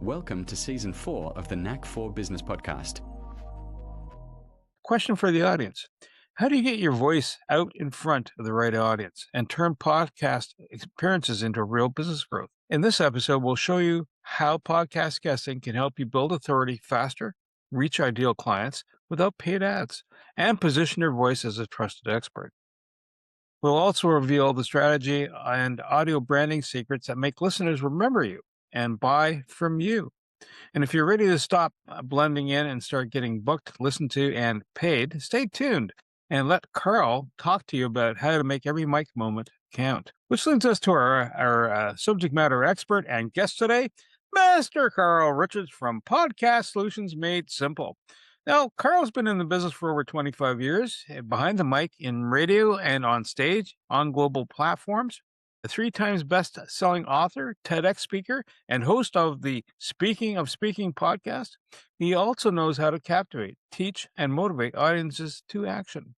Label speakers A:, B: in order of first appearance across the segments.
A: Welcome to Season 4 of the Knack for Business podcast.
B: Question for the audience. How do you get your voice out in front of the right audience and turn podcast appearances into real business growth? In this episode, we'll show you how podcast guesting can help you build authority faster, reach ideal clients without paid ads, and position your voice as a trusted expert. We'll also reveal the strategy and audio branding secrets that make listeners remember you and buy from you. And if you're ready to stop blending in and start getting booked, listened to, and paid, stay tuned and let Carl talk to you about how to make every mic moment count. Which leads us to our subject matter expert and guest today, Master Carl Richards from Podcast Solutions Made Simple. Now, Carl's been in the business for over 25 years, behind the mic in radio and on stage on global platforms. A 3 times best-selling author, TEDx speaker, and host of the Speaking of Speaking podcast, he also knows how to captivate, teach, and motivate audiences to action.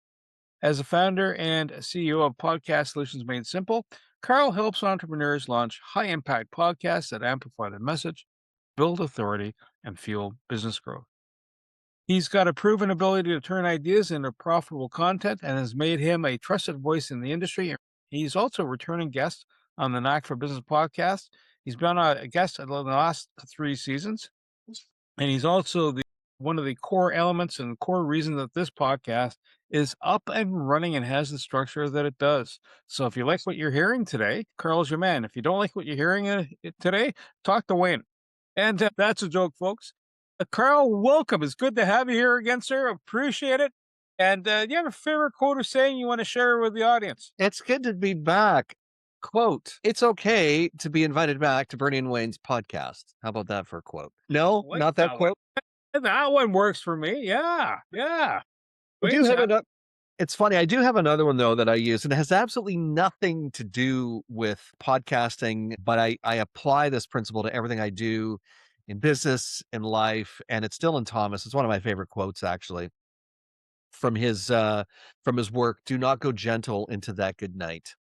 B: As a founder and CEO of Podcast Solutions Made Simple, Carl helps entrepreneurs launch high-impact podcasts that amplify their message, build authority, and fuel business growth. He's got a proven ability to turn ideas into profitable content and has made him a trusted voice in the industry. He's also a returning guest on the Knack for Business podcast. He's been a guest in the last 3 seasons, and he's also one of the core elements and core reason that this podcast is up and running and has the structure that it does. So if you like what you're hearing today, Carl's your man. If you don't like what you're hearing today, talk to Wayne. And that's a joke, folks. Carl, welcome. It's good to have you here again, sir. Appreciate it. And do you have a favorite quote or saying you want to share with the audience?
C: It's good to be back. Quote, it's okay to be invited back to Bernie and Wayne's podcast. How about that for a quote? No,
B: Like
C: not that quote.
B: That one works for me. Yeah.
C: It's funny. I do have another one, though, that I use, and it has absolutely nothing to do with podcasting, but I apply this principle to everything I do in business, in life, and it's Dylan Thomas. It's one of my favorite quotes, actually, from his work. Do not go gentle into that good night.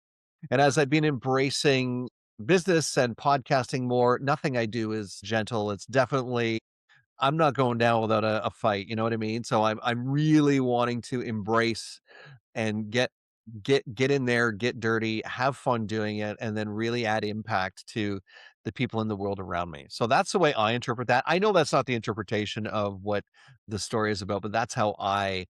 C: And as I've been embracing business and podcasting more, nothing I do is gentle. It's definitely, I'm not going down without a fight. You know what I mean? So I'm really wanting to embrace and get in there, get dirty, have fun doing it, and then really add impact to the people in the world around me. So that's the way I interpret that. I know that's not the interpretation of what the story is about, but that's how I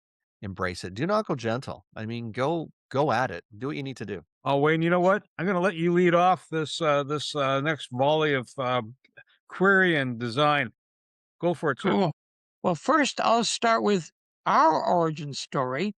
C: embrace it. Do not go gentle. I mean, go at it. Do what you need to do.
B: Oh, Wayne, you know what? I'm going to let you lead off this next volley of query and design. Go for it, sir.
D: Cool. Well, first I'll start with our origin story.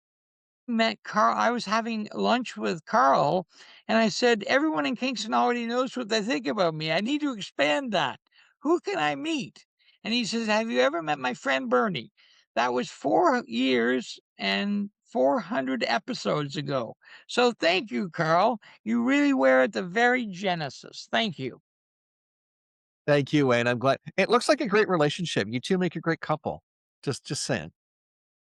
D: Met Carl. I was having lunch with Carl, and I said, everyone in Kingston already knows what they think about me. I need to expand that. Who can I meet? And he says, have you ever met my friend Bernie? That was 4 years and 400 episodes ago. So thank you, Carl. You really were at the very genesis. Thank you.
C: Thank you, Wayne. I'm glad. It looks like a great relationship. You two make a great couple. Just saying.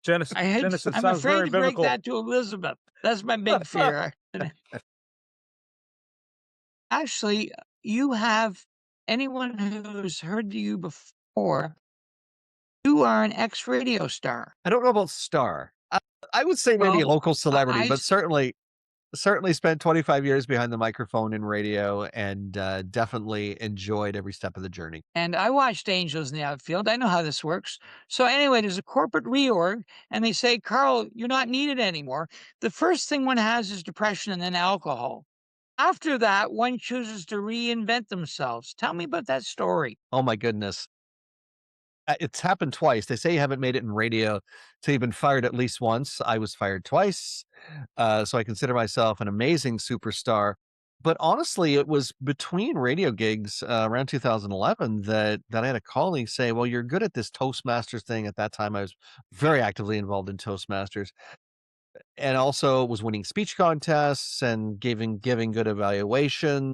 B: Genesis
D: I'm
B: sounds very
D: afraid to break
B: biblical.
D: that to Elizabeth. That's my big fear. Actually, you have anyone who's heard you before, you are an ex-radio star.
C: I don't know about star. I would say maybe a
D: Well,
C: local celebrity,
D: I
C: but certainly spent 25 years behind the microphone in radio and definitely enjoyed every step of the journey.
D: And I watched Angels in the Outfield. I know how this works. So anyway, there's a corporate reorg, and they say, Carl, you're not needed anymore. The first thing one has is depression and then alcohol. After that, one chooses to reinvent themselves. Tell me about that story.
C: Oh my goodness. It's happened twice. They say you haven't made it in radio till you've been fired at least once. I was fired twice. So I consider myself an amazing superstar. But honestly, it was between radio gigs around 2011 that I had a colleague say, well, you're good at this Toastmasters thing. At that time, I was very actively involved in Toastmasters and also was winning speech contests and giving good evaluation.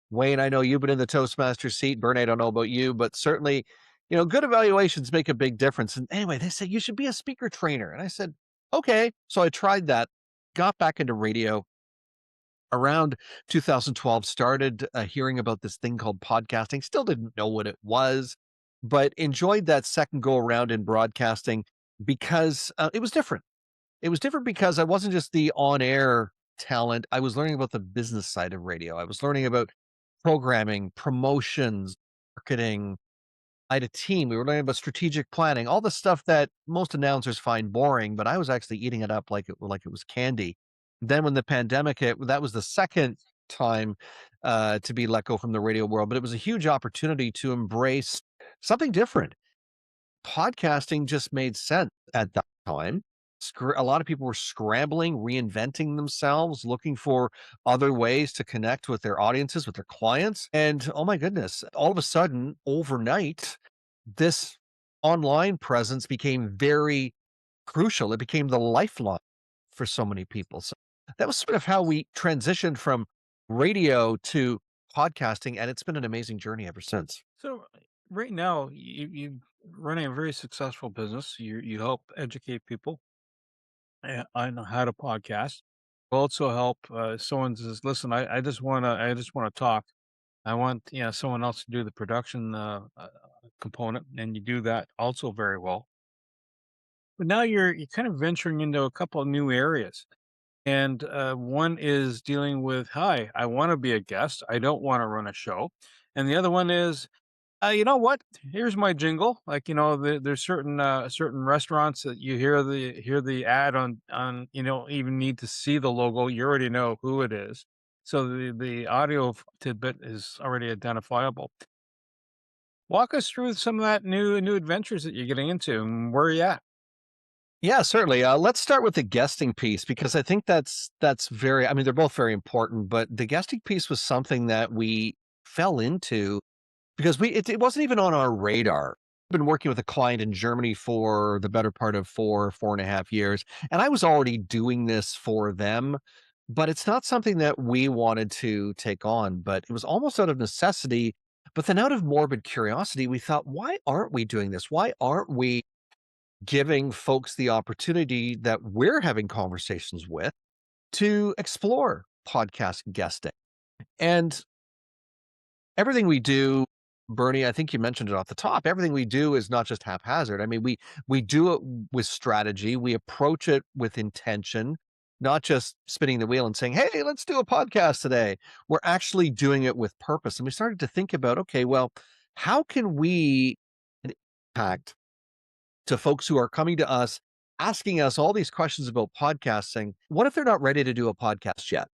C: Wayne, I know you've been in the Toastmaster seat. Bernie, I don't know about you, but certainly, good evaluations make a big difference. And anyway, they said, you should be a speaker trainer. And I said, okay. So I tried that, got back into radio, around 2012, started hearing about this thing called podcasting. Still didn't know what it was, but enjoyed that second go around in broadcasting because it was different. It was different because I wasn't just the on air talent. I was learning about the business side of radio. I was learning about programming, promotions, marketing. I had a team. We were learning about strategic planning, all the stuff that most announcers find boring, but I was actually eating it up like it was candy. Then when the pandemic hit, that was the second time to be let go from the radio world, but it was a huge opportunity to embrace something different. Podcasting just made sense at that time. A lot of people were scrambling, reinventing themselves, looking for other ways to connect with their audiences, with their clients. And oh my goodness, all of a sudden, overnight, this online presence became very crucial. It became the lifeline for so many people. So that was sort of how we transitioned from radio to podcasting, and it's been an amazing journey ever since.
B: So right now, you running a very successful business. You help educate people on how to podcast. You also help someone says, "Listen, I just wanna talk. I want someone else to do the production component," and you do that also very well. But now you're kind of venturing into a couple of new areas. And one is dealing with, hi, I want to be a guest. I don't want to run a show. And the other one is, you know what? Here's my jingle. Like, there's certain restaurants that you hear the ad on. You don't even need to see the logo. You already know who it is. So the audio tidbit is already identifiable. Walk us through some of that new adventures that you're getting into, and where are you at?
C: Yeah, certainly. Let's start with the guesting piece because I think that's very. I mean, they're both very important, but the guesting piece was something that we fell into because it wasn't even on our radar. I've been working with a client in Germany for the better part of 4.5 years, and I was already doing this for them, but it's not something that we wanted to take on. But it was almost out of necessity. But then, out of morbid curiosity, we thought, why aren't we doing this? Why aren't we giving folks the opportunity that we're having conversations with to explore podcast guesting? And everything we do, Bernie, I think you mentioned it off the top. Everything we do is not just haphazard. I mean, we do it with strategy. We approach it with intention, not just spinning the wheel and saying, "Hey, let's do a podcast today." We're actually doing it with purpose. And we started to think about, okay, well, how can we impact to folks who are coming to us, asking us all these questions about podcasting? What if they're not ready to do a podcast yet?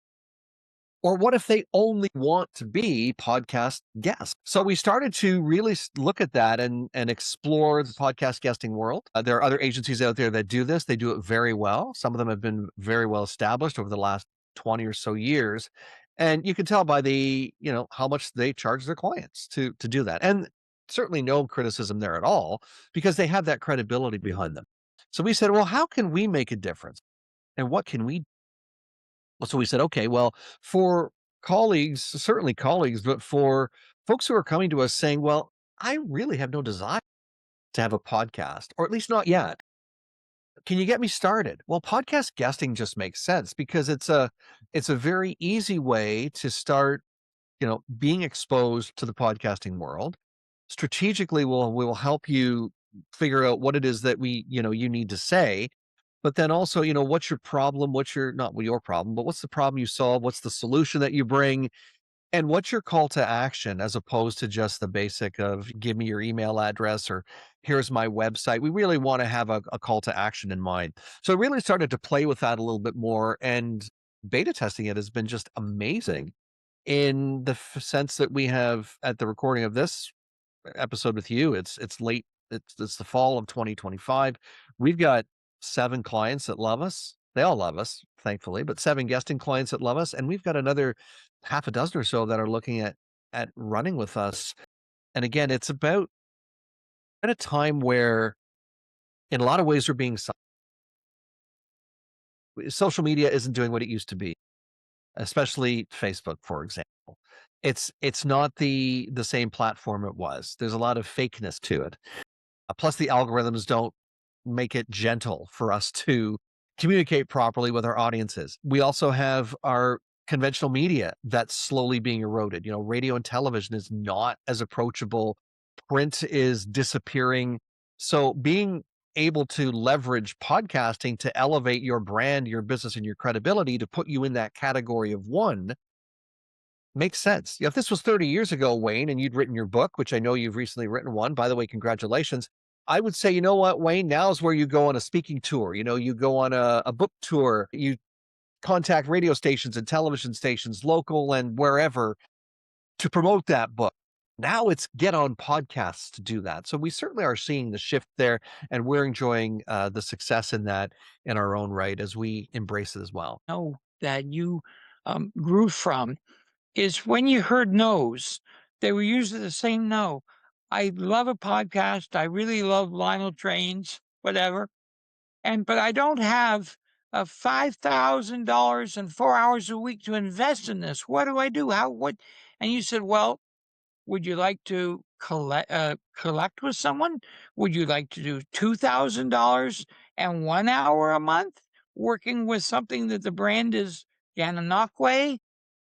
C: Or what if they only want to be podcast guests? So we started to really look at that and explore the podcast guesting world. There are other agencies out there that do this. They do it very well. Some of them have been very well established over the last 20 or so years. And you can tell by how much they charge their clients to do that. And certainly no criticism there at all because they have that credibility behind them. So we said, well, how can we make a difference? And what can we? So we said, okay, well, for colleagues, certainly colleagues, but for folks who are coming to us saying, well, I really have no desire to have a podcast, or at least not yet. Can you get me started? Well, podcast guesting just makes sense because it's a very easy way to start, being exposed to the podcasting world. Strategically, we will help you figure out what it is that you need to say. But then also, what's your problem? What's your, not your problem, but what's the problem you solve? What's the solution that you bring? And what's your call to action as opposed to just the basic of give me your email address or here's my website? We really want to have a call to action in mind. So I really started to play with that a little bit more, and beta testing it has been just amazing in the sense that we have at the recording of this episode with you. It's late. It's the fall of 2025. We've got 7 clients that love us. They all love us, thankfully, but 7 guesting clients that love us, and we've got another half a dozen or so that are looking at running with us. And again, it's about at a time where, in a lot of ways, we're being social media isn't doing what it used to be, especially Facebook, for example. It's not the same platform it was. There's a lot of fakeness to it. Plus, the algorithms don't make it gentle for us to communicate properly with our audiences. We also have our conventional media that's slowly being eroded. Radio and television is not as approachable. Print is disappearing. So being able to leverage podcasting to elevate your brand, your business, and your credibility to put you in that category of one makes sense. If this was 30 years ago, Wayne, and you'd written your book, which I know you've recently written one, by the way, congratulations. I would say, you know what, Wayne, now's where you go on a speaking tour. You go on a book tour, you contact radio stations and television stations, local and wherever, to promote that book. Now it's get on podcasts to do that. So we certainly are seeing the shift there, and we're enjoying the success in that in our own right as we embrace it as well.
D: Know that you grew from is when you heard no's, they were usually the same no. I love a podcast. I really love Lionel Trains, whatever. But I don't have $5,000 and 4 hours a week to invest in this. What do I do? What? And you said, well, would you like to collect with someone? Would you like to do $2,000 and 1 hour a month working with something that the brand is Gananoque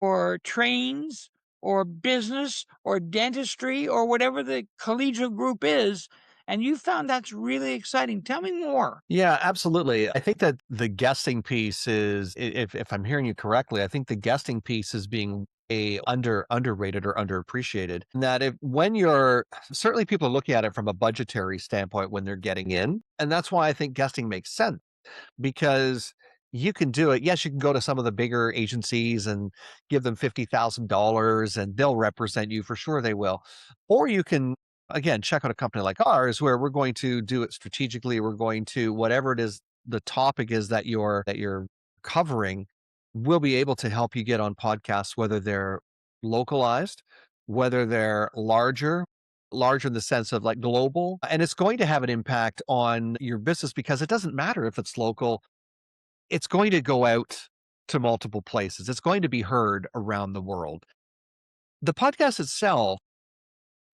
D: or trains or business or dentistry or whatever the collegial group is? And you found that's really exciting. Tell me more.
C: Yeah, absolutely. I think that the guesting piece is, if I'm hearing you correctly, I think the guesting piece is being underrated or underappreciated. And that when you're, certainly people are looking at it from a budgetary standpoint when they're getting in. And that's why I think guesting makes sense, because you can do it. Yes, you can go to some of the bigger agencies and give them $50,000 and they'll represent you, for sure they will. Or you can, again, check out a company like ours where we're going to do it strategically. We're going to, whatever it is, the topic is that you're covering, we'll be able to help you get on podcasts, whether they're localized, whether they're larger in the sense of like global. And it's going to have an impact on your business, because it doesn't matter if it's local, it's going to go out to multiple places. It's going to be heard around the world. The podcast itself,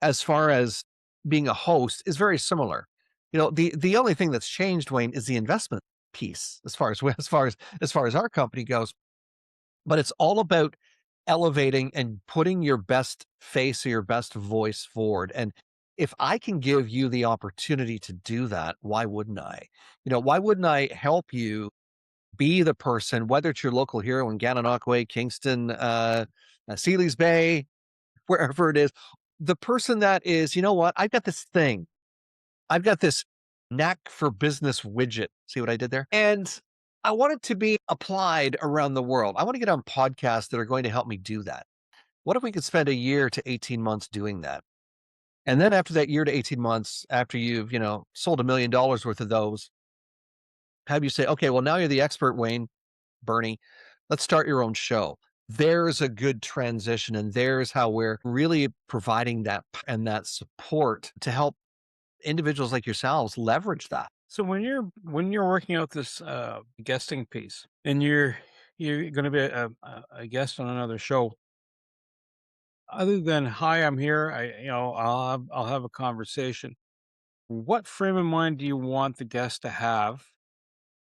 C: as far as being a host, is very similar. The only thing that's changed, Wayne, is the investment piece as far as our company goes. But it's all about elevating and putting your best face or your best voice forward. And if I can give you the opportunity to do that, why wouldn't I? Why wouldn't I help you be the person, whether it's your local hero in Gananoque, Kingston, Sealy's Bay, wherever it is, the person that is, you know what, I've got this thing. I've got this Knack for Business widget. See what I did there? And I want it to be applied around the world. I want to get on podcasts that are going to help me do that. What if we could spend a year to 18 months doing that? And then after that year to 18 months, after you've, sold $1 million worth of those, have you say, okay, well, now you're the expert, Wayne, Bernie, let's start your own show. There's a good transition, and there's how we're really providing that and that support to help individuals like yourselves leverage that.
B: So when you're working out this guesting piece, and you're going to be a guest on another show, other than hi, I'm here, I'll have a conversation. What frame of mind do you want the guest to have?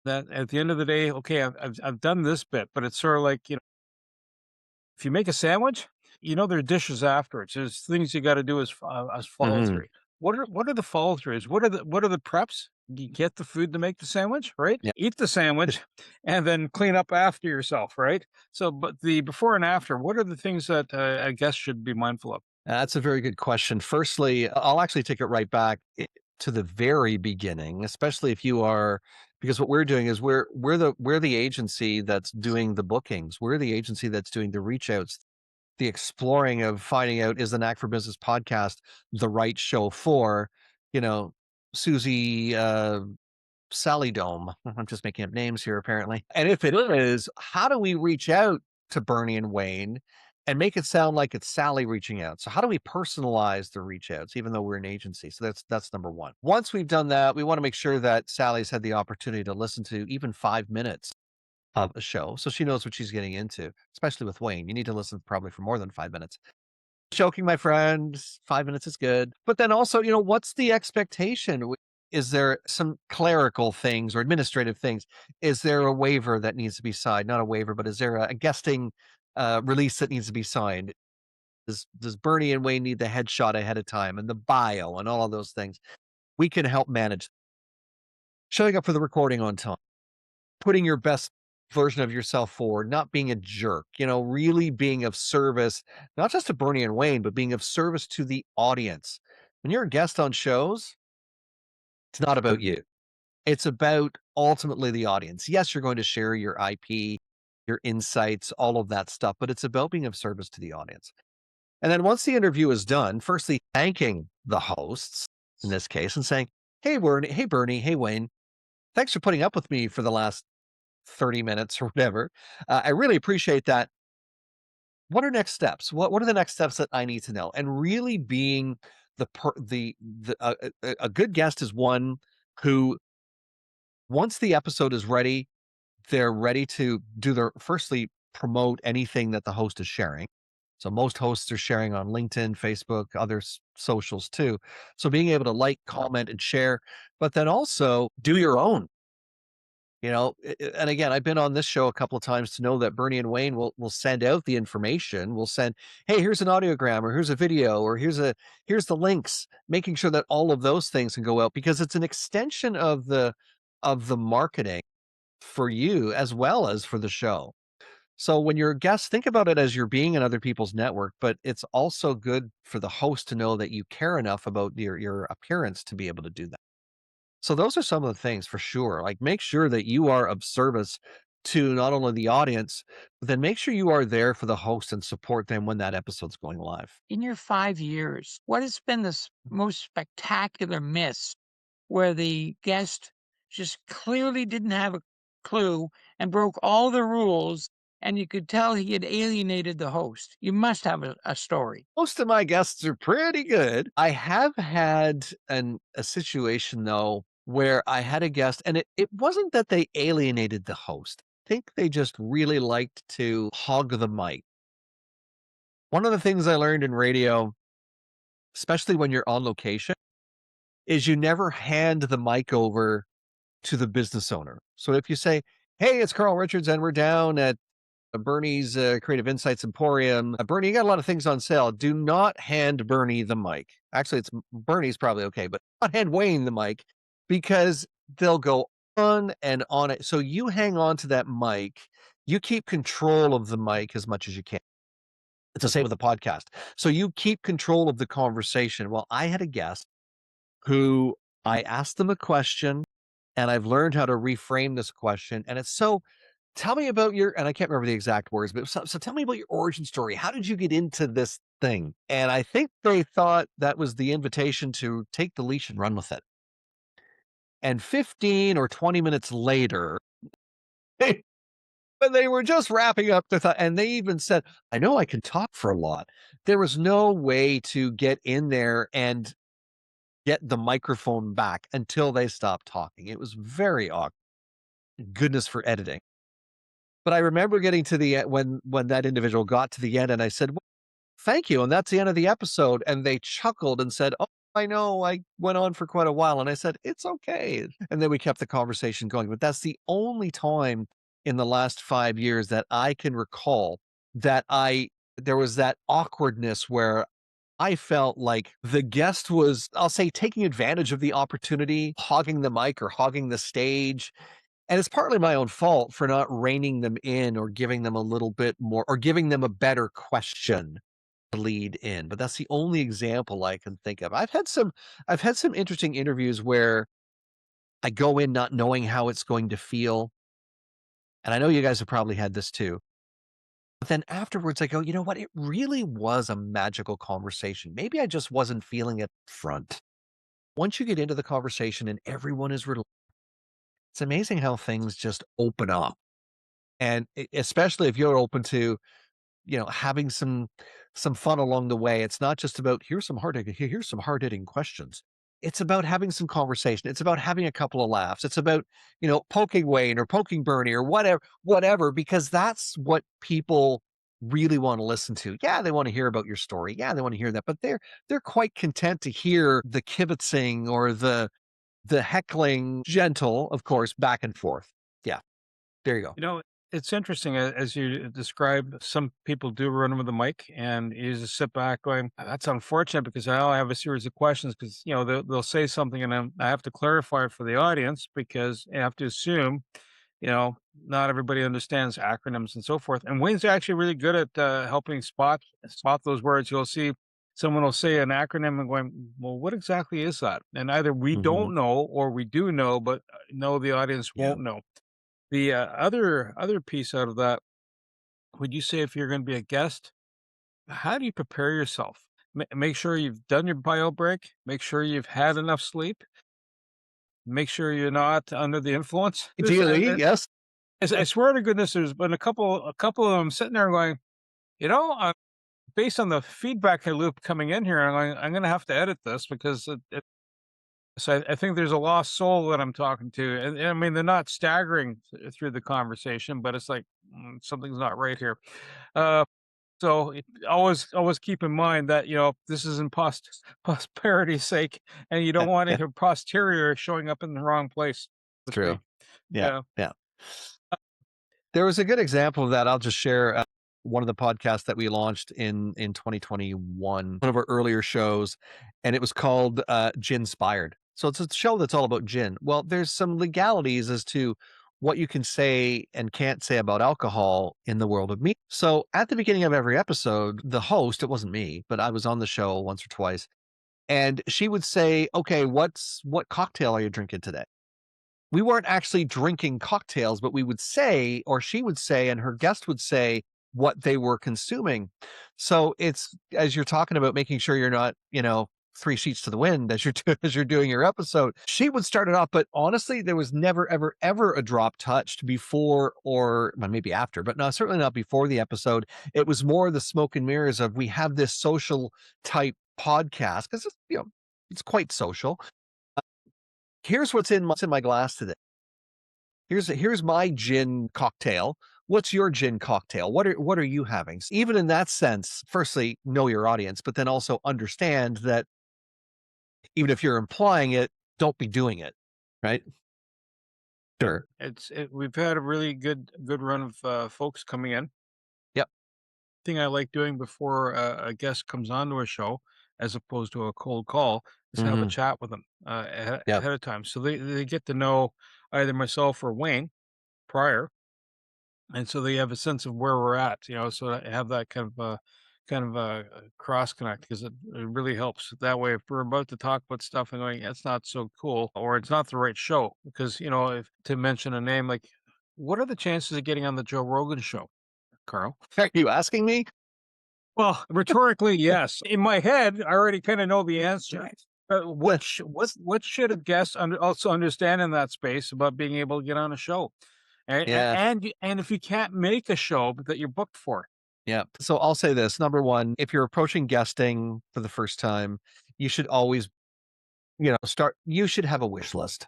B: That at the end of the day, okay, I've done this bit, but it's sort of like, if you make a sandwich, there are dishes afterwards. There's things you got to do as follow through. What are the follow throughs? What are the preps? You get the food to make the sandwich, right?
C: Yeah.
B: Eat the sandwich, and then clean up after yourself, right? So, but the before and after, what are the things that a guest should be mindful of?
C: That's a very good question. Firstly, I'll actually take it right back to the very beginning, especially if you are, because what we're doing is we're the agency that's doing the bookings. We're the agency that's doing the reach outs, the exploring of finding out, is the Knack for Business podcast the right show for, Susie Sally Dome. I'm just making up names here, apparently. And if it is, how do we reach out to Bernie and Wayne and make it sound like it's Sally reaching out? So how do we personalize the reach outs, even though we're an agency? So that's number one. Once we've done that, we want to make sure that Sally's had the opportunity to listen to even 5 minutes of a show, so she knows what she's getting into. Especially with Wayne, you need to listen probably for more than 5 minutes. Joking, my friend, 5 minutes is good. But then also, what's the expectation? Is there some clerical things or administrative things? Is there a waiver that needs to be signed? Not a waiver, but is there a guesting release that needs to be signed? Does Bernie and Wayne need the headshot ahead of time and the bio and all of those things? We can help manage. Showing up for the recording on time, putting your best version of yourself forward, not being a jerk, really being of service, not just to Bernie and Wayne, but being of service to the audience. When you're a guest on shows, it's not about you. It's about ultimately the audience. Yes, you're going to share your IP, your insights, all of that stuff, but it's about being of service to the audience. And then once the interview is done, firstly, thanking the hosts in this case and saying, hey, Bernie, hey, Wayne, thanks for putting up with me for the last 30 minutes or whatever. I really appreciate that. What are next steps? What are the next steps that I need to know? And really being a good guest is one who, once the episode is ready, they're ready to firstly promote anything that the host is sharing. So most hosts are sharing on LinkedIn, Facebook, other socials too. So being able to like, comment, and share, but then also do your own. And again, I've been on this show a couple of times to know that Bernie and Wayne will send out the information. We'll send, hey, here's an audiogram, or here's a video, or here's the links, making sure that all of those things can go out because it's an extension of the marketing for you as well as for the show. So when you're a guest, think about it as you're being in other people's network, but it's also good for the host to know that you care enough about your appearance to be able to do that. So those are some of the things for sure. Like make sure that you are of service to not only the audience, but then make sure you are there for the host and support them when that episode's going live.
D: In your 5 years, what has been the most spectacular miss where the guest just clearly didn't have a clue and broke all the rules, and you could tell he had alienated the host? You must have a story.
C: Most of my guests are pretty good. I have had a situation though where I had a guest and it wasn't that they alienated the host. I think they just really liked to hog the mic. One of the things I learned in radio, especially when you're on location, is you never hand the mic over to the business owner. So if you say, hey, it's Carl Richards and we're down at Bernie's Creative Insights Emporium. Bernie, you got a lot of things on sale. Do not hand Bernie the mic. Actually, it's Bernie's probably okay, but not hand Wayne the mic because they'll go on and on it. So you hang on to that mic. You keep control of the mic as much as you can. It's the same with the podcast. So you keep control of the conversation. Well, I had a guest who I asked them a question and I've learned how to reframe this question. And it's so, tell me about and I can't remember the exact words, but so tell me about your origin story. How did you get into this thing? And I think they thought that was the invitation to take the leash and run with it. And 15 or 20 minutes later, when they were just wrapping up their thought, and they even said, I know I can talk for a lot. There was no way to get in there and get the microphone back until they stopped talking. It was very awkward. Goodness for editing. But I remember getting to the end when that individual got to the end and I said, well, thank you. And that's the end of the episode. And they chuckled and said, oh, I know I went on for quite a while. And I said, it's okay. And then we kept the conversation going. But that's the only time in the last 5 years that I can recall that there was that awkwardness where I felt like the guest was, I'll say, taking advantage of the opportunity, hogging the mic or hogging the stage. And it's partly my own fault for not reining them in or giving them a little bit more or giving them a better question to lead in. But that's the only example I can think of. I've had some interesting interviews where I go in not knowing how it's going to feel. And I know you guys have probably had this too. But then afterwards I go, you know what? It really was a magical conversation. Maybe I just wasn't feeling it front. Once you get into the conversation and everyone is relaxed, it's amazing how things just open up. And especially if you're open to, having some fun along the way. It's not just about here's some hard-hitting questions. It's about having some conversation. It's about having a couple of laughs. It's about, poking Wayne or poking Bernie or whatever, because that's what people really want to listen to. Yeah, they want to hear about your story. Yeah, they want to hear that, but they're quite content to hear the kibitzing or the heckling, gentle, of course, back and forth. Yeah. There you go.
B: it's interesting as you describe. Some people do run with the mic, and you just sit back going, "That's unfortunate," because I have a series of questions because they'll say something, and I have to clarify for the audience because I have to assume not everybody understands acronyms and so forth. And Wayne's actually really good at helping spot those words. You'll see someone will say an acronym and going, "Well, what exactly is that?" And either we
C: Mhm.
B: don't know or we do know, but no, the audience
C: Yeah.
B: won't know. The other piece out of that, would you say if you're going to be a guest, how do you prepare yourself? Make sure you've done your bio break. Make sure you've had enough sleep. Make sure you're not under the influence.
C: Ideally, yes.
B: I swear to goodness, there's been a couple of them sitting there going, based on the feedback loop coming in here, I'm going to have to edit this because so I think there's a lost soul that I'm talking to, and I mean they're not staggering through the conversation, but it's like something's not right here. Uh, always keep in mind that this is in posperity's sake, and you don't want to
C: Yeah.
B: have posterior showing up in the wrong place. So to
C: True.
B: speak.
C: Yeah.
B: Yeah.
C: Yeah. There was a good example of that. I'll just share one of the podcasts that we launched in 2021, one of our earlier shows, and it was called Ginspired. So it's a show that's all about gin. Well, there's some legalities as to what you can say and can't say about alcohol in the world of meat. So at the beginning of every episode, the host, it wasn't me, but I was on the show once or twice, and she would say, "Okay, what cocktail are you drinking today?" We weren't actually drinking cocktails, but we would say, or she would say, and her guest would say what they were consuming. So it's, as you're talking about making sure you're not, three sheets to the wind as as you're doing your episode. She would start it off, but honestly, there was never, ever, ever a drop touched before, or well, maybe after, but no, certainly not before the episode. It was more the smoke and mirrors of we have this social type podcast because it's quite social. Here's what's in my glass today. Here's my gin cocktail. What's your gin cocktail? What are you having? Even in that sense, firstly, know your audience, but then also understand that even if you're implying it, don't be doing it. Right? Sure.
B: We've had a really good run of folks coming in.
C: Yep.
B: Thing I like doing before a guest comes onto a show, as opposed to a cold call, is have a
C: Mhm.
B: chat with them
C: Yep.
B: ahead of time, so they get to know either myself or Wayne prior, and so they have a sense of where we're at. So I have that kind of a cross connect because it really helps. That way, if we're about to talk about stuff and going, that's not so cool, or it's not the right show, because if to mention a name like, what are the chances of getting on the Joe Rogan show, Carl?
C: Are you asking me?
B: Well, rhetorically, yes. In my head, I already kind of know the answer.
C: Well,
B: What should a guest also understand in that space about being able to get on a show,
C: yeah.
B: and if you can't make a show that you're booked for?
C: Yeah. So I'll say this. Number one, if you're approaching guesting for the first time, you should always, you should have a wish list.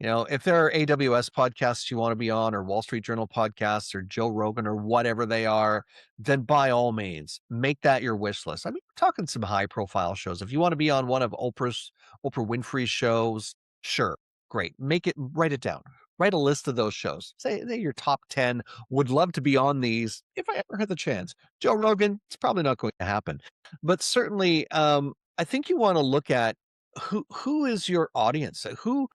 C: If there are AWS podcasts you want to be on, or Wall Street Journal podcasts, or Joe Rogan, or whatever they are, then by all means, make that your wish list. I mean, we're talking some high profile shows. If you want to be on one of Oprah Winfrey's shows, sure, great. Write it down. Write a list of those shows. Say your top 10. Would love to be on these if I ever had the chance. Joe Rogan, it's probably not going to happen. But certainly, I think you want to look at who is your audience? Who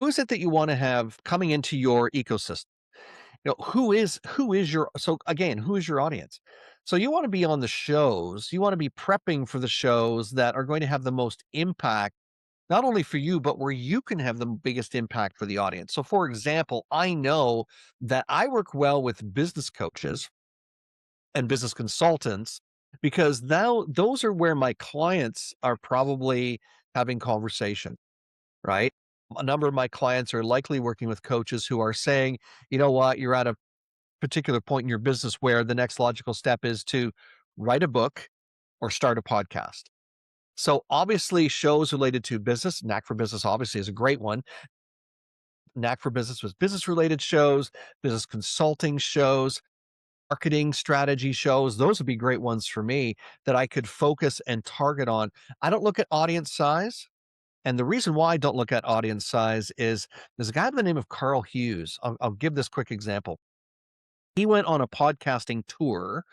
C: is it that you want to have coming into your ecosystem? Who is your, so again, who is your audience? So you want to be on the shows, you want to be prepping for the shows that are going to have the most impact, not only for you, but where you can have the biggest impact for the audience. So for example, I know that I work well with business coaches and business consultants because now those are where my clients are probably having conversation, right? A number of my clients are likely working with coaches who are saying, you know what, you're at a particular point in your business where the next logical step is to write a book or start a podcast. So obviously shows related to business, Knack for Business obviously is a great one. Knack for Business was business related shows, business consulting shows, marketing strategy shows. Those would be great ones for me that I could focus and target on. I don't look at audience size. And the reason why I don't look at audience size is there's a guy by the name of Carl Hughes. I'll give this quick example. He went on a podcasting tour,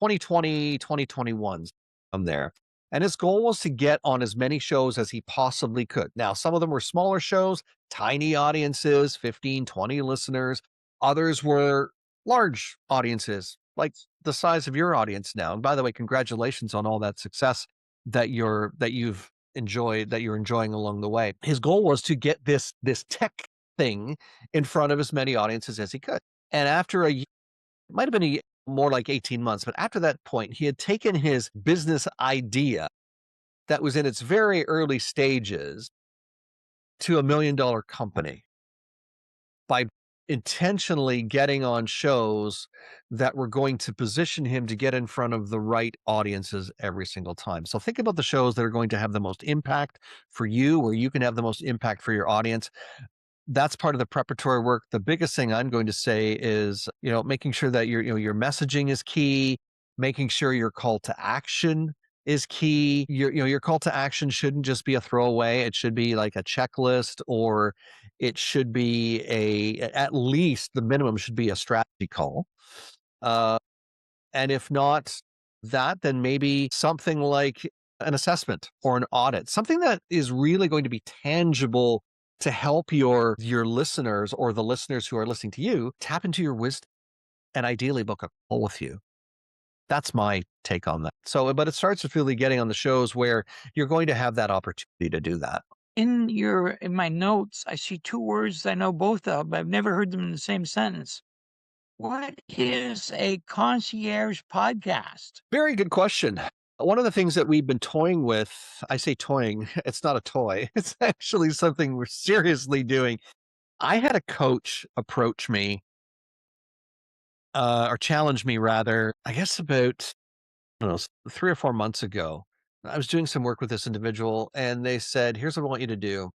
C: 2020, 2021. I'm there. And his goal was to get on as many shows as he possibly could. Now, some of them were smaller shows, tiny audiences, 15, 20 listeners. Others were large audiences, like the size of your audience now. And by the way, congratulations on all that success that you're that you've enjoyed, that you're enjoying along the way. His goal was to get this tech thing in front of as many audiences as he could. And after a year, it might have been more like 18 months, but after that point, he had taken his business idea that was in its very early stages to $1 million company by intentionally getting on shows that were going to position him to get in front of the right audiences every single time. So think about the shows that are going to have the most impact for you, where you can have the most impact for your audience. That's part of the preparatory work. The biggest thing I'm going to say is, making sure that your messaging is key, making sure your call to action is key. Your call to action shouldn't just be a throwaway. It should be like a checklist, or it should be at least the minimum should be a strategy call. And if not that, then maybe something like an assessment or an audit, something that is really going to be tangible to help your listeners, or the listeners who are listening to you, tap into your wisdom and ideally book a call with you. That's my take on that. So, but it starts with really getting on the shows where you're going to have that opportunity to do that.
D: In my notes, I see two words I know both of, but I've never heard them in the same sentence. What is a concierge podcast?
C: Very good question. One of the things that we've been toying with, I say toying, it's not a toy. It's actually something we're seriously doing. I had a coach approach me, or challenge me rather, I guess about, I don't know, 3 or 4 months ago. I was doing some work with this individual, and they said, here's what I want you to do.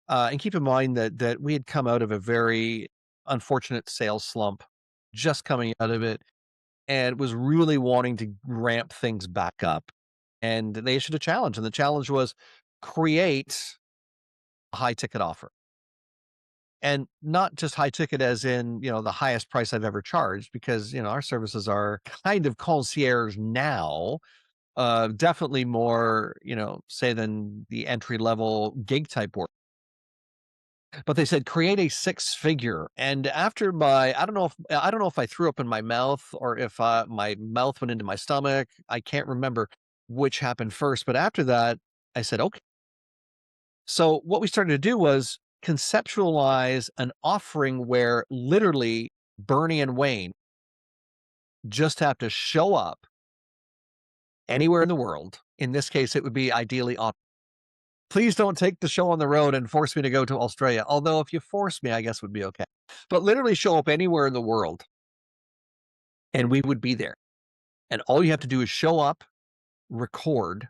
C: And keep in mind that we had come out of a very unfortunate sales slump, just coming out of it, and was really wanting to ramp things back up. And they issued a challenge, and the challenge was create a high ticket offer. And not just high ticket as in, the highest price I've ever charged, because, our services are kind of concierge now, definitely more, say than the entry level gig type work. But they said create a 6-figure. And after I don't know if I threw up in my mouth, or if my mouth went into my stomach. I can't remember which happened first. But after that, I said, okay. So what we started to do was conceptualize an offering where literally Bernie and Wayne just have to show up anywhere in the world. In this case, it would be ideally on. Please don't take the show on the road and force me to go to Australia. Although if you force me, I guess would be okay. But literally show up anywhere in the world and we would be there. And all you have to do is show up, record,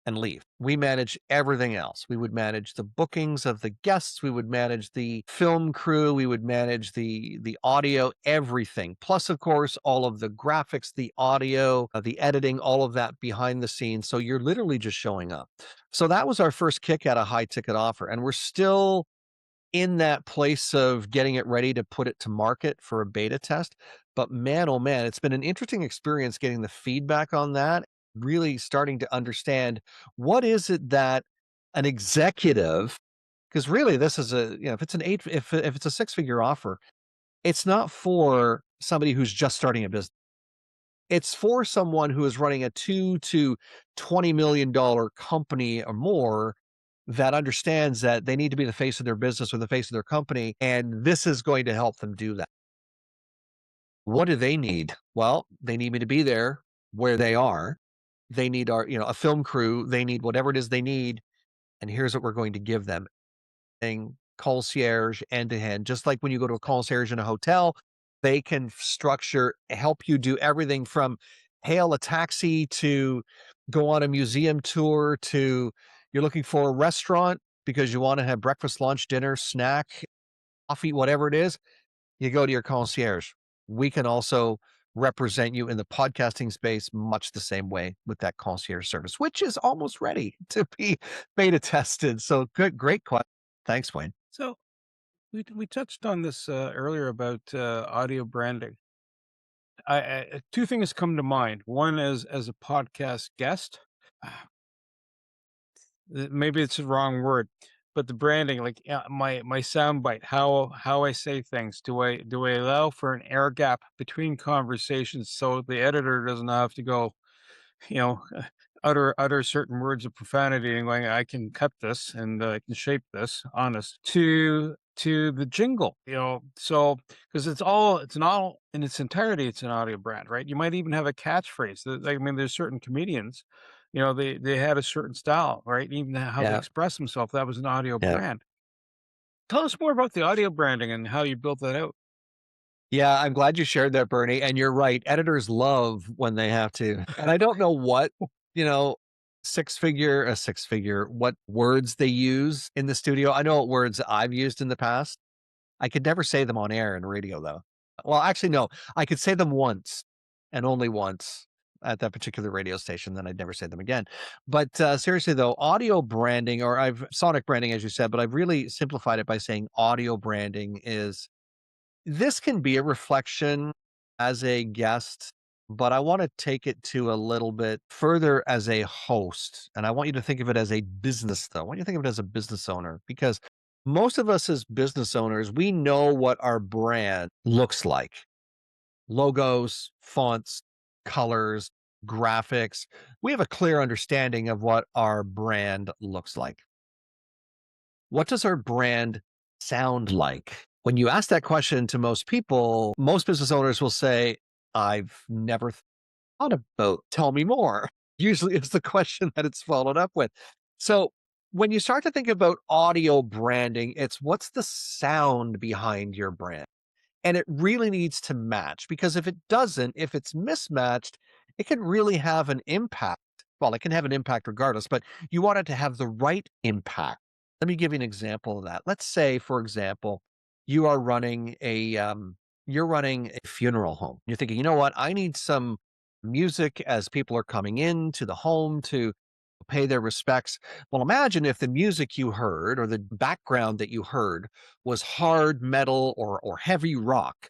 C: and leave. We manage everything else. We would manage the bookings of the guests. We would manage the film crew. We would manage the audio, everything. Plus, of course, all of the graphics, the audio, the editing, all of that behind the scenes. So you're literally just showing up. So that was our first kick at a high ticket offer. And we're still in that place of getting it ready to put it to market for a beta test. But man, oh man, it's been an interesting experience getting the feedback on that, really starting to understand what is it that an executive, because really this is if it's if it's a 6-figure offer, it's not for somebody who's just starting a business. It's for someone who is running a $2 to $20 million company or more, that understands that they need to be the face of their business or the face of their company, and this is going to help them do that. What do they need? Well, they need me to be there where they are. They need a film crew. They need whatever it is they need, and here's what we're going to give them. Concierge end to end, just like when you go to a concierge in a hotel, they can help you do everything from hail a taxi to go on a museum tour to you're looking for a restaurant because you want to have breakfast, lunch, dinner, snack, coffee, whatever it is. You go to your concierge. We can also represent you in the podcasting space much the same way with that concierge service, which is almost ready to be beta tested. So good, great question. Thanks, Wayne.
B: So We touched on this earlier about audio branding. Two things come to mind. One is as a podcast guest. Maybe it's the wrong word, but the branding, like my sound bite, how I say things. Do I allow for an air gap between conversations so the editor doesn't have to go, you know, utter certain words of profanity and going, I can cut this and I can shape this, honest, to the jingle, so because it's not in its entirety, it's an audio brand, right? You might even have a catchphrase. I mean, there's certain comedians, they had a certain style, right? Even how they
C: Yeah.
B: express themselves, that was an audio
C: Yeah.
B: brand. Tell us more about the audio branding and how you built that out.
C: Yeah, I'm glad you shared that, Bernie. And you're right. Editors love when they have to. And I don't know what, you know, what words they use in the studio. I know what words I've used in the past. I could never say them on air in radio, though. Well, actually, no, I could say them once and only once at that particular radio station. Then I'd never say them again. But seriously, though, audio branding, or I've sonic branding, as you said, but I've really simplified it by saying audio branding is this can be a reflection as a guest, but I want to take it to a little bit further as a host. And I want you to think of it as a business, though. I want you to think of it as a business owner because most of us as business owners, we know what our brand looks like: logos, fonts, colors, graphics. We have a clear understanding of what our brand looks like. What does our brand sound like? When you ask that question to most people, most business owners will say, I've never thought about, tell me more. Usually it's the question that it's followed up with. So when you start to think about audio branding, it's what's the sound behind your brand? And it really needs to match, because if it doesn't, if it's mismatched, it can really have an impact. Well, it can have an impact regardless, but you want it to have the right impact. Let me give you an example of that. Let's say, for example, you are running you're running a funeral home. You're thinking, you know what? I need some music as people are coming into the home to pay their respects. Well, imagine if the music you heard or the background that you heard was hard metal or heavy rock.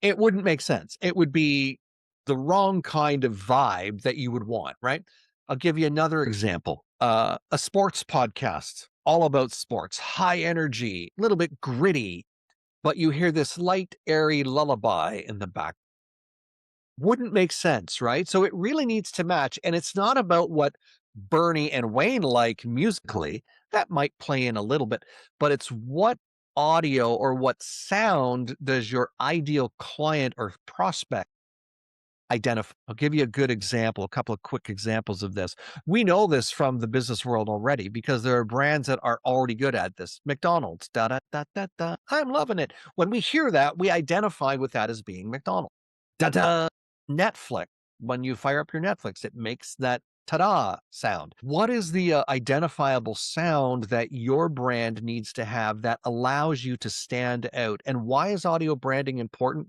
C: It wouldn't make sense. It would be the wrong kind of vibe that you would want, right? I'll give you another example. A sports podcast, all about sports, high energy, a little bit gritty, but you hear this light, airy lullaby in the back. Wouldn't make sense, right? So it really needs to match. And it's not about what Bernie and Wayne like musically. That might play in a little bit, but it's what audio or what sound does your ideal client or prospect identify. I'll give you a good example, a couple of quick examples of this. We know this from the business world already because there are brands that are already good at this. McDonald's, da da da da da. I'm loving it. When we hear that, we identify with that as being McDonald's. Da da. Netflix. When you fire up your Netflix, it makes that ta-da sound. What is the identifiable sound that your brand needs to have that allows you to stand out? And why is audio branding important?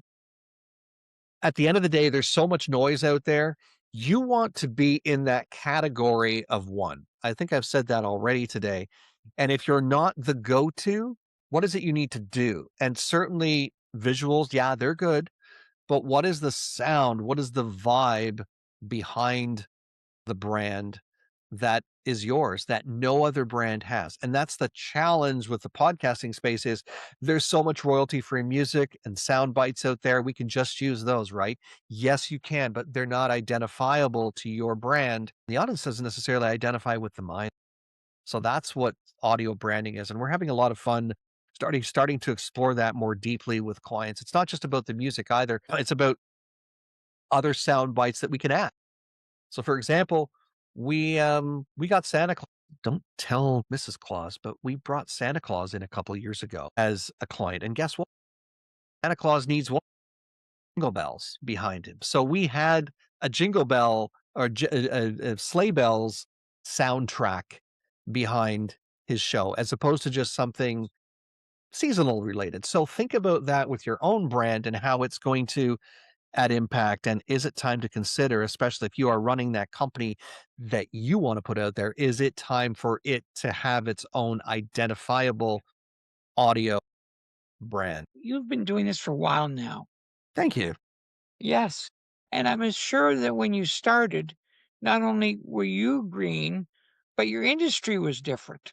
C: At the end of the day, there's so much noise out there. You want to be in that category of one. I think I've said that already today. And if you're not the go-to, what is it you need to do? And certainly visuals, yeah, they're good. But what is the sound? What is the vibe behind the brand that is yours that no other brand has? And that's the challenge with the podcasting space is there's so much royalty free music and sound bites out there. We can just use those, right? Yes, you can, but they're not identifiable to your brand. The audience doesn't necessarily identify with the mind. So that's what audio branding is. And we're having a lot of fun starting to explore that more deeply with clients. It's not just about the music either. It's about other sound bites that we can add. So for example, we got Santa Claus. Don't tell Mrs. Claus, but we brought Santa Claus in a couple of years ago as a client. And guess what? Santa Claus needs what? Jingle bells behind him. So we had a jingle bell or a sleigh bells soundtrack behind his show, as opposed to just something seasonal related. So think about that with your own brand and how it's going to add impact. And is it time to consider, especially if you are running that company that you want to put out there, is it time for it to have its own identifiable audio brand.
D: You've been doing this for a while now.
C: Thank you.
D: Yes. And I'm sure that when you started, not only were you green, but your industry was different.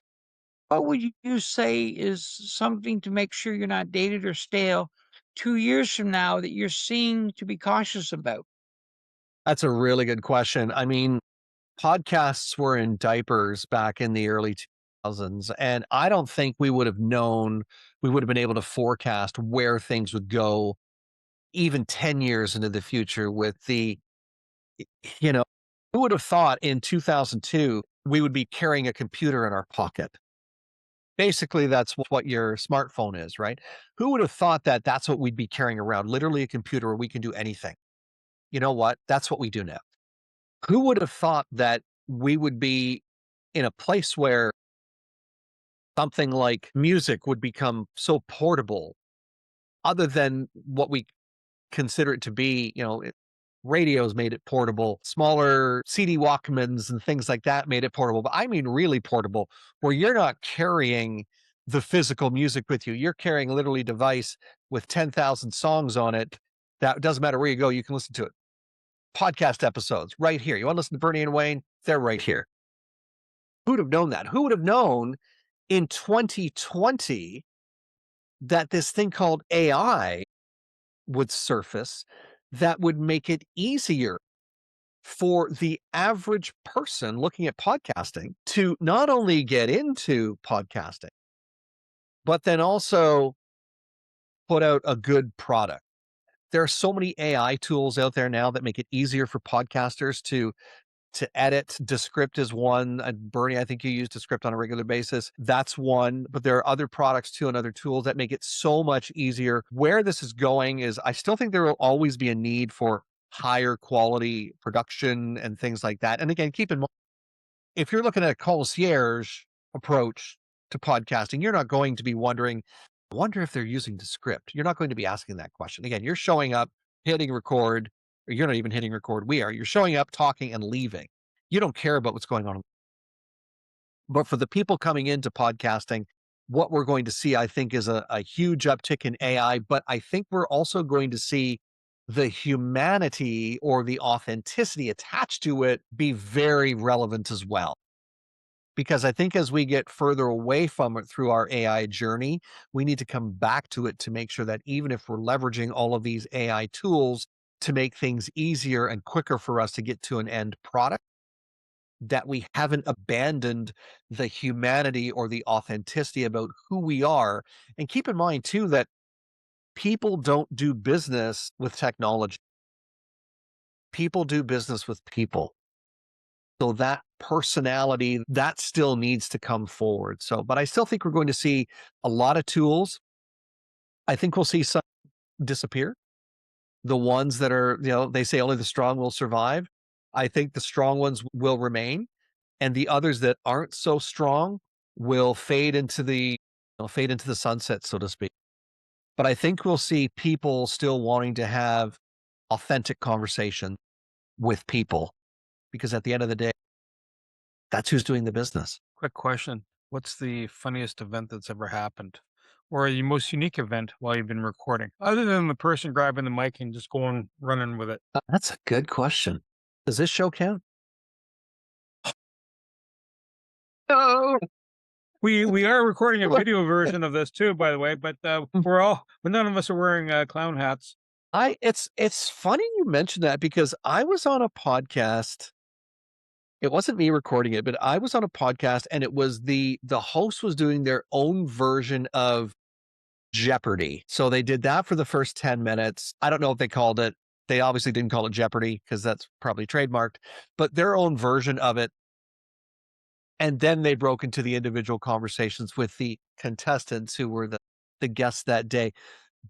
D: What would you say is something to make sure you're not dated or stale 2 years from now that you're seeing to be cautious about?
C: That's a really good question. I mean, podcasts were in diapers back in the early 2000s, and I don't think we would have known, we would have been able to forecast where things would go even 10 years into the future with the, you know, who would have thought in 2002 we would be carrying a computer in our pocket? Basically, that's what your smartphone is, right? Who would have thought that that's what we'd be carrying around? Literally a computer where we can do anything. You know what? That's what we do now. Who would have thought that we would be in a place where something like music would become so portable other than what we consider it to be, radios made it portable, smaller CD Walkmans and things like that made it portable. But I mean, really portable, where you're not carrying the physical music with you. You're carrying literally a device with 10,000 songs on it. That doesn't matter where you go, you can listen to it. Podcast episodes right here. You want to listen to Bernie and Wayne? They're right here. Who'd have known that? Who would have known in 2020 that this thing called AI would surface that would make it easier for the average person looking at podcasting to not only get into podcasting, but then also put out a good product. There are so many AI tools out there now that make it easier for podcasters to edit. Descript is one. Bernie, I think you use Descript on a regular basis. That's one. But there are other products too and other tools that make it so much easier. Where this is going is I still think there will always be a need for higher quality production and things like that. And again, keep in mind, if you're looking at a concierge approach to podcasting, you're not going to be wondering, I wonder if they're using Descript. You're not going to be asking that question. Again, you're showing up, hitting record, or you're not even hitting record. We are. You're showing up, talking, and leaving. You don't care about what's going on. But for the people coming into podcasting, what we're going to see, I think, is a huge uptick in AI. But I think we're also going to see the humanity or the authenticity attached to it be very relevant as well. Because I think as we get further away from it through our AI journey, we need to come back to it to make sure that even if we're leveraging all of these AI tools to make things easier and quicker for us to get to an end product, that we haven't abandoned the humanity or the authenticity about who we are. And keep in mind too that people don't do business with technology. People do business with people. So that personality, that still needs to come forward. So, but I still think we're going to see a lot of tools. I think we'll see some disappear. The ones that are, they say only the strong will survive. I think the strong ones will remain, and the others that aren't so strong will fade into the sunset, so to speak. But I think we'll see people still wanting to have authentic conversation with people, because at the end of the day, that's who's doing the business.
B: Quick question. What's the funniest event that's ever happened? Or the most unique event while you've been recording? Other than the person grabbing the mic and just going running with it.
C: That's a good question. Does this show count? Oh,
B: We are recording a video version of this too, by the way, but but none of us are wearing clown hats.
C: It's funny you mentioned that because I was on a podcast. It wasn't me recording it, but I was on a podcast and it was the host was doing their own version of Jeopardy. So they did that for the first 10 minutes. I don't know if they obviously didn't call it Jeopardy because that's probably trademarked, but their own version of it. And then they broke into the individual conversations with the contestants who were the guests that day.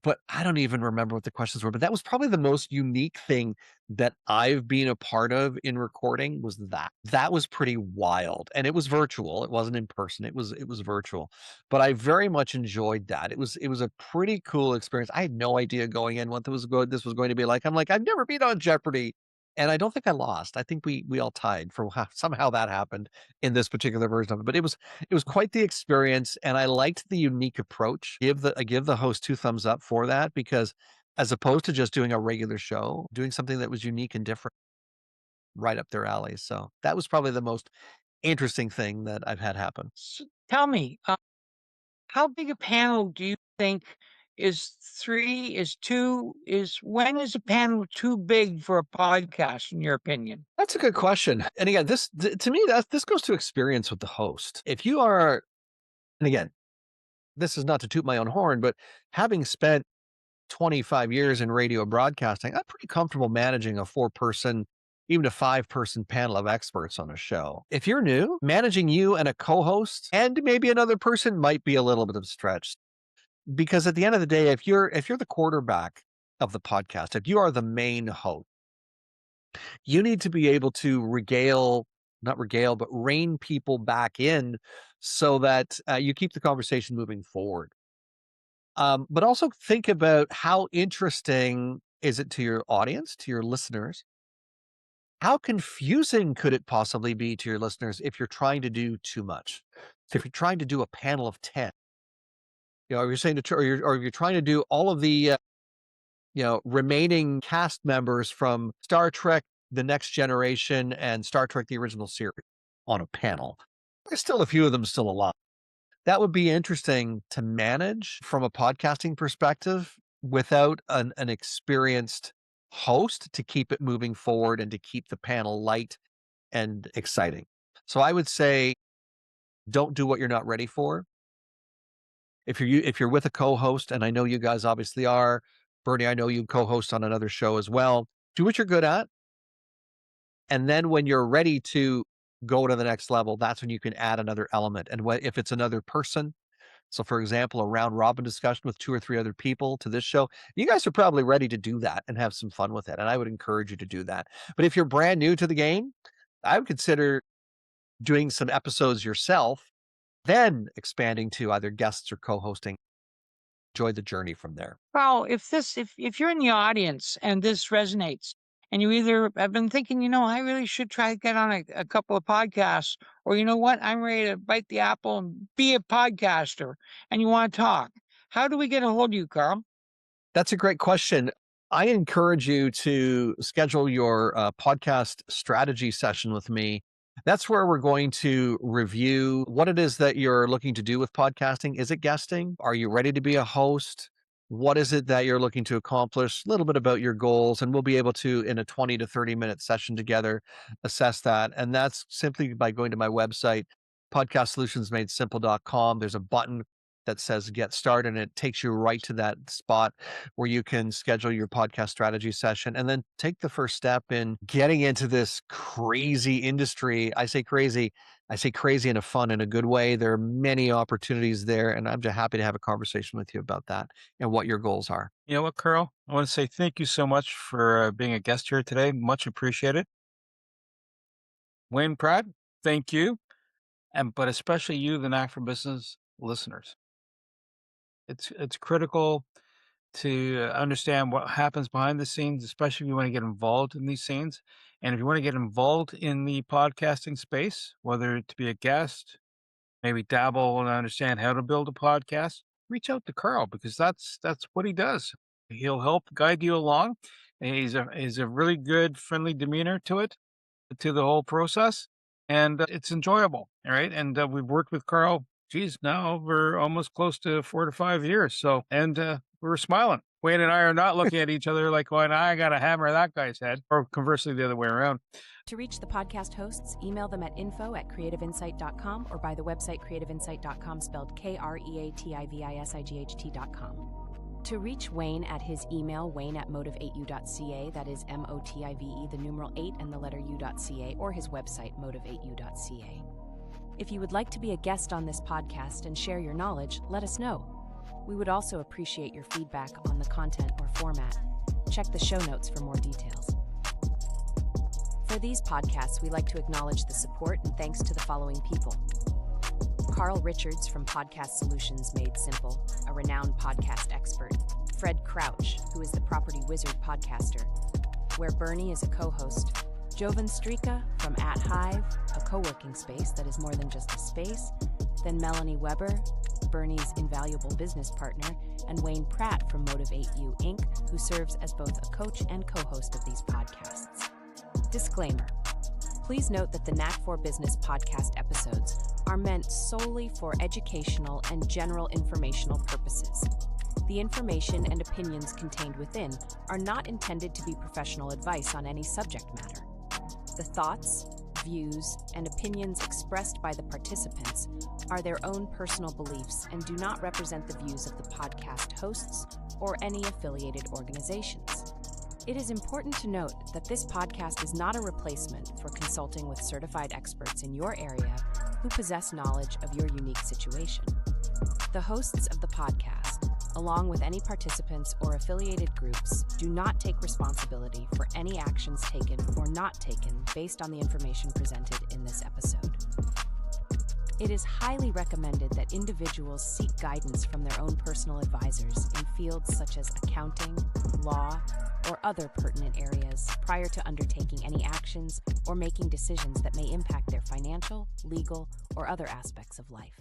C: But I don't even remember what the questions were, but that was probably the most unique thing that I've been a part of in recording was that. That was pretty wild. And it was virtual. It wasn't in person. It was virtual. But I very much enjoyed that. It was a pretty cool experience. I had no idea going in what this was going to be like. I'm like, I've never been on Jeopardy. And I don't think I lost. I think we all tied for somehow that happened in this particular version of it. But it was quite the experience, and I liked the unique approach. I give the host 2 thumbs up for that, because as opposed to just doing a regular show, doing something that was unique and different, right up their alley. So that was probably the most interesting thing that I've had happen.
D: Tell me, how big a panel do you think is 3, is 2, when is a panel too big for a podcast, in your opinion?
C: That's a good question. And again, to me, this goes to experience with the host. If you are, and again, this is not to toot my own horn, but having spent 25 years in radio broadcasting, I'm pretty comfortable managing a 4-person, even a 5-person panel of experts on a show. If you're new, managing you and a co-host and maybe another person might be a little bit of a stretch. Because at the end of the day, if you're the quarterback of the podcast, if you are the main host, you need to be able to not regale, but rein people back in so that you keep the conversation moving forward. But also think about how interesting is it to your audience, to your listeners? How confusing could it possibly be to your listeners if you're trying to do too much? So if you're trying to do a panel of 10, or you're saying or you're trying to do all of the remaining cast members from Star Trek: The Next Generation and Star Trek: The Original Series on a panel. There's still a few of them still alive. That would be interesting to manage from a podcasting perspective without an experienced host to keep it moving forward and to keep the panel light and exciting. So I would say, don't do what you're not ready for. If you're with a co-host, and I know you guys obviously are, Bernie, I know you co-host on another show as well. Do what you're good at. And then when you're ready to go to the next level, that's when you can add another element. And if it's another person, so for example, a round robin discussion with 2 or 3 other people to this show, you guys are probably ready to do that and have some fun with it. And I would encourage you to do that. But if you're brand new to the game, I would consider doing some episodes yourself, then expanding to either guests or co-hosting. Enjoy the journey from there.
D: Well, if you're in the audience and this resonates, and you either have been thinking, I really should try to get on a couple of podcasts, or you know what, I'm ready to bite the apple and be a podcaster, and you want to talk, how do we get a hold of you, Carl?
C: That's a great question. I encourage you to schedule your podcast strategy session with me. That's where we're going to review what it is that you're looking to do with podcasting. Is it guesting? Are you ready to be a host? What is it that you're looking to accomplish? A little bit about your goals, and we'll be able to, in a 20 to 30-minute session together, assess that. And that's simply by going to my website, podcastsolutionsmadesimple.com. There's a button that says get started, and it takes you right to that spot where you can schedule your podcast strategy session and then take the first step in getting into this crazy industry. I say crazy in a fun and a good way. There are many opportunities there, and I'm just happy to have a conversation with you about that and what your goals are.
B: You know what, Carl? I want to say thank you so much for being a guest here today. Much appreciated. Wayne Pratt, thank you. But especially you, the Knack for Business listeners. It's critical to understand what happens behind the scenes, especially if you want to get involved in these scenes. And if you want to get involved in the podcasting space, whether to be a guest, maybe dabble and understand how to build a podcast, reach out to Carl, because that's what he does. He'll help guide you along. And he's a really good, friendly demeanor to the whole process. And it's enjoyable. All right. And we've worked with Carl, now over almost close to 4 to 5 years. So, and we're smiling. Wayne and I are not looking at each other like going, I got to hammer that guy's head, or conversely, the other way around.
E: To reach the podcast hosts, email them at info@creativeinsight.com or by the website creativeinsight.com, spelled KREATIVISIGHT.com. To reach Wayne at his email, wayne@motive8u.ca, that is MOTIVE, the numeral 8 and the letter u.ca, or his website, motive8u.ca. If you would like to be a guest on this podcast and share your knowledge, let us know. We would also appreciate your feedback on the content or format. Check the show notes for more details. For these podcasts, we like to acknowledge the support and thanks to the following people. Carl Richards from Podcast Solutions Made Simple, a renowned podcast expert. Fred Crouch, who is the Property Wizard podcaster. where Bernie is a co-host, Jovan Strika from At Hive, a co-working space that is more than just a space, then Melanie Weber, Bernie's invaluable business partner, and Wayne Pratt from Motivate You, Inc., who serves as both a coach and co-host of these podcasts. Disclaimer. Please note that the Knack for Business podcast episodes are meant solely for educational and general informational purposes. The information and opinions contained within are not intended to be professional advice on any subject matter. The thoughts, views, and opinions expressed by the participants are their own personal beliefs and do not represent the views of the podcast hosts or any affiliated organizations. It is important to note that this podcast is not a replacement for consulting with certified experts in your area who possess knowledge of your unique situation. The hosts of the podcast, along with any participants or affiliated groups, do not take responsibility for any actions taken or not taken based on the information presented in this episode. It is highly recommended that individuals seek guidance from their own personal advisors in fields such as accounting, law, or other pertinent areas prior to undertaking any actions or making decisions that may impact their financial, legal, or other aspects of life.